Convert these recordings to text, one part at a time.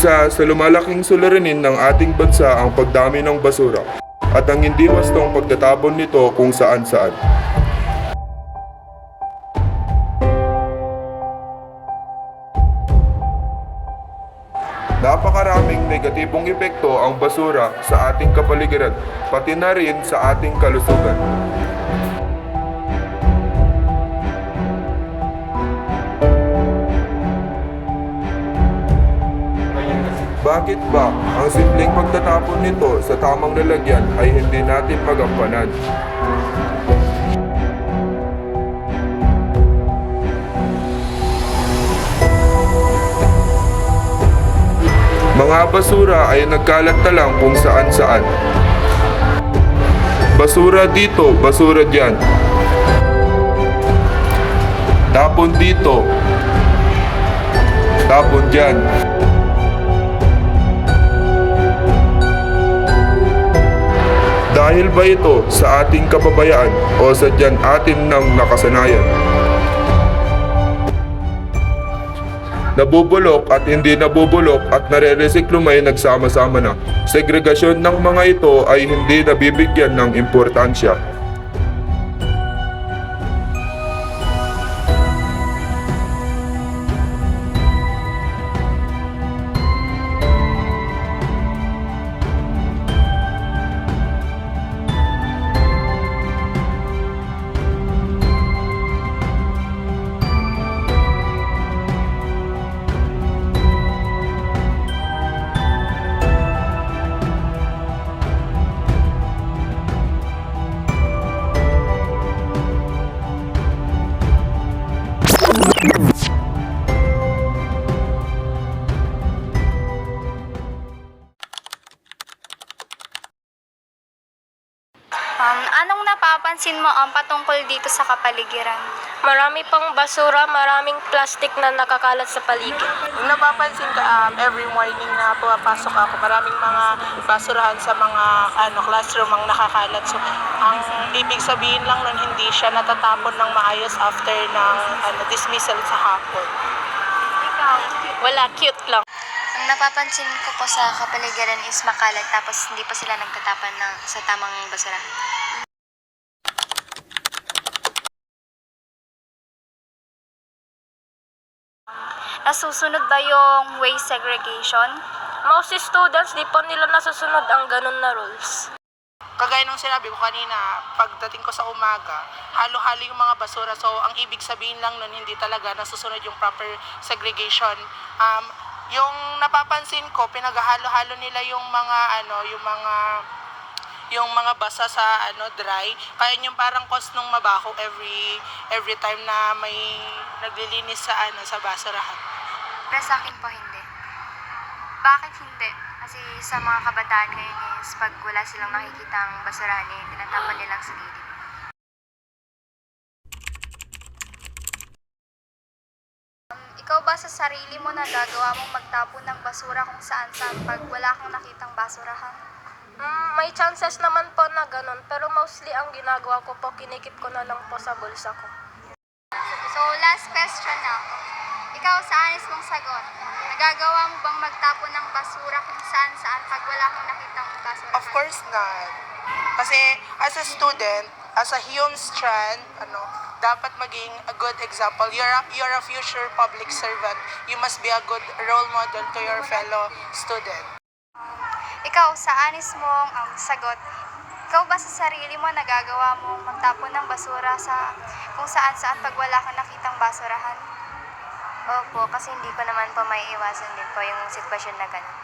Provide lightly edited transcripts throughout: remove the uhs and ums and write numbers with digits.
Isa sa lumalaking suliranin ng ating bansa ang pagdami ng basura at ang hindi wastong pagtatapon nito kung saan-saan. Napakaraming negatibong epekto ang basura sa ating kapaligiran, pati na rin sa ating kalusugan. Bakit ba ang simpleng pagtatapon nito sa tamang lalagyan ay hindi natin magampanan? Mga basura ay nagkalat na lang kung saan-saan. Basura dito, basura diyan. Tapon dito, tapon diyan. Dahil ba ito sa ating kapabayaan o sadyang atin ng nakasanayan? Nabubulok at hindi nabubulok at nare-resiklo may nagsama-sama na. Segregasyon ng mga ito ay hindi nabibigyan ng importansya. Anong napapansin mo patungkol dito sa kapaligiran? Marami pang basura, maraming plastic na nakakalat sa paligid. Kung napapansin ko, every morning na pumapasok ako, maraming mga basurahan sa mga classroom ang nakakalat. So, ang ibig sabihin lang nun, hindi siya natatapon ng maayos after ng dismissal sa hapon. Ikaw? Wala, cute lang. Ang napapansin ko po sa kapaligiran is makalat tapos hindi pa sila nagtatapan sa tamang basurahan. Nasusunod ba yung waste segregation? Most students, di pa nila nasusunod ang ganun na rules. Kagaya nung sinabi ko kanina, pagdating ko sa umaga, halo-halo yung mga basura. So, ang ibig sabihin lang nun, hindi talaga nasusunod yung proper segregation. Yung napapansin ko, pinaghahalo-halo nila yung mga basa sa dry. Kaya yung parang cost nung mabaho every time na may naglilinis sa basurahan. Pero sa akin po hindi. Bakit hindi? Kasi sa mga kabataan ngayon is pag wala silang nakikitang basurahan tinatapan nilang sa gilid. Ikaw ba sa sarili mo nagagawa mong magtapon ng basura kung saan-saan pag wala kang nakitang basurahan? May chances naman po na ganun, pero mostly ang ginagawa ko po, kinikip ko na lang po sa bulsa ko. So, last question na. Ikaw, sa honest mong sagot, nagagawa mo bang magtapon ng basura kung saan-saan pag wala kang nakitang basura? Of course not. Kasi as a student, as a Hume Strand, dapat maging a good example. You're a future public servant. You must be a good role model to your fellow student. Ikaw, sa honest mong sagot, ikaw ba sa sarili mo nagagawa mong magtapon ng basura sa kung saan-saan pag wala kang nakitang basurahan? Opo, kasi hindi ko naman po may iwasan din po yung sitwasyon na gano'n.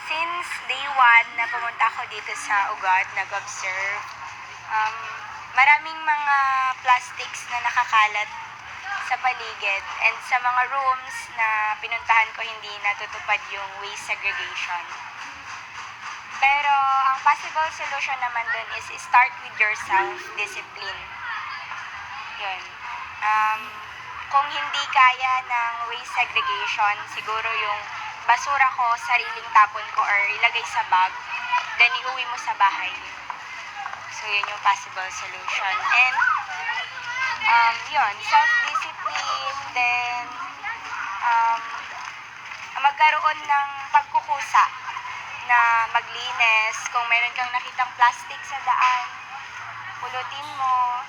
Since day 1 na pumunta ako dito sa Ugat, nag-observe, maraming mga plastics na nakakalat sa paligid, and sa mga rooms na pinuntahan ko hindi natutupad yung waste segregation. Pero ang possible solution naman dun is start with your self-discipline. Yun. Kung hindi kaya ng waste segregation, siguro yung basura ko, sariling tapon ko or ilagay sa bag, then iuwi mo sa bahay. So, yun yung possible solution. And, yun, self-discipline, then, magkaroon ng pagkukusa na maglinis. Kung meron kang nakitang plastic sa daan, pulutin mo.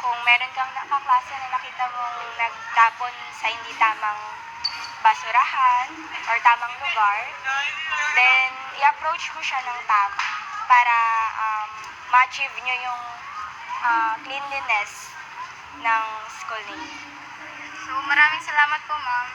Kung meron kang nakaklase na nakita mong nagtapon sa hindi tamang basurahan or tamang lugar, then i-approach mo siya ng tama para ma-achieve nyo yung cleanliness ng school ninyo. So, maraming salamat po, ma'am.